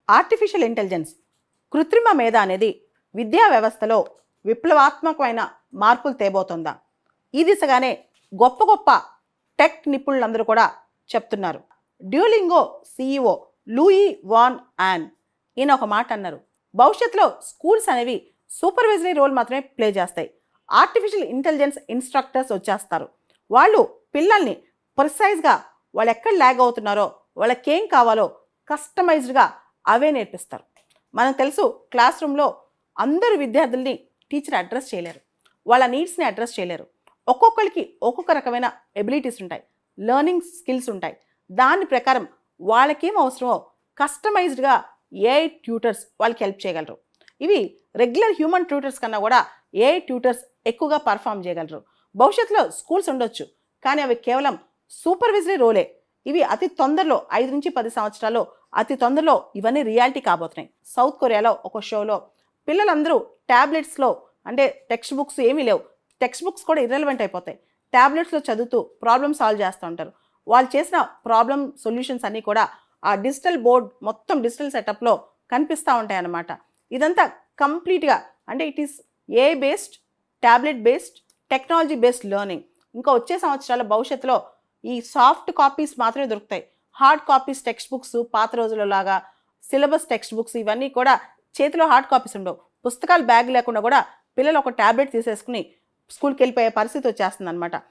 Artificial intelligence కృత్రిమ మేధ అనేది విద్యా వ్యవస్థలో విప్లవాత్మకమైన మార్పులు తేబోతుందా? ఈ దిశగానే గొప్ప గొప్ప టెక్ నిపుణులందరూ కూడా చెప్తున్నారు. Duolingo CEO Luis von Ahn ఈయన ఒక మాట అన్నారు. భవిష్యత్తులో స్కూల్స్ అనేవి సూపర్వైజరీ రోల్ మాత్రమే ప్లే చేస్తాయి. ఆర్టిఫిషియల్ ఇంటెలిజెన్స్ ఇన్స్ట్రక్టర్స్ వచ్చేస్తారు. వాళ్ళు పిల్లల్ని ప్రిసైజ్గా వాళ్ళు ఎక్కడ ల్యాగ్ అవుతున్నారో, వాళ్ళకేం కావాలో కస్టమైజ్డ్గా అవే నేర్పిస్తారు. మనకు తెలుసు, క్లాస్ రూమ్లో అందరు విద్యార్థుల్ని టీచర్ అడ్రస్ చేయలేరు, వాళ్ళ నీడ్స్ని అడ్రస్ చేయలేరు. ఒక్కొక్కరికి ఒక్కొక్క రకమైన ఎబిలిటీస్ ఉంటాయి, లెర్నింగ్ స్కిల్స్ ఉంటాయి. దాని ప్రకారం వాళ్ళకేం అవసరమో కస్టమైజ్డ్గా ఏఐ ట్యూటర్స్ వాళ్ళకి హెల్ప్ చేయగలరు. ఇవి రెగ్యులర్ హ్యూమన్ ట్యూటర్స్ కన్నా కూడా ఏఐ ట్యూటర్స్ ఎక్కువగా పర్ఫామ్ చేయగలరు. భవిష్యత్తులో స్కూల్స్ ఉండొచ్చు, కానీ అవి కేవలం సూపర్విజరీ రోలే. ఇవి అతి తొందరలో 5 నుంచి 10 సంవత్సరాల్లో అతి తొందరలో ఇవన్నీ రియాలిటీ కాబోతున్నాయి. సౌత్ కొరియాలో ఒక షోలో పిల్లలందరూ ట్యాబ్లెట్స్లో, అంటే టెక్స్ట్ బుక్స్ ఏమీ లేవు, టెక్స్ట్ బుక్స్ కూడా ఇర్రెలవెంట్ అయిపోతాయి, ట్యాబ్లెట్స్లో చదువుతూ ప్రాబ్లమ్ సాల్వ్ చేస్తూ ఉంటారు. వాళ్ళు చేసిన ప్రాబ్లమ్ సొల్యూషన్స్ అన్నీ కూడా ఆ డిజిటల్ బోర్డ్ మొత్తం డిజిటల్ సెటప్లో కనిపిస్తూ ఉంటాయి అన్నమాట. ఇదంతా కంప్లీట్గా అంటే it is a based, tablet based, technology based learning. ఇంకా వచ్చే సంవత్సరాల భవిష్యత్తులో ఈ సాఫ్ట్ కాపీస్ మాత్రమే దొరుకుతాయి. హార్డ్ కాపీస్ టెక్స్ట్ బుక్స్ పాత రోజుల్లో లాగా సిలబస్ టెక్స్ట్ బుక్స్ ఇవన్నీ కూడా చేతిలో హార్డ్ కాపీస్ ఉండవు. పుస్తకాలు బ్యాగ్ లేకుండా కూడా పిల్లలు ఒక ట్యాబ్లెట్ తీసేసుకుని స్కూల్కి వెళ్ళిపోయే పరిస్థితి వచ్చేస్తుంది అనమాట.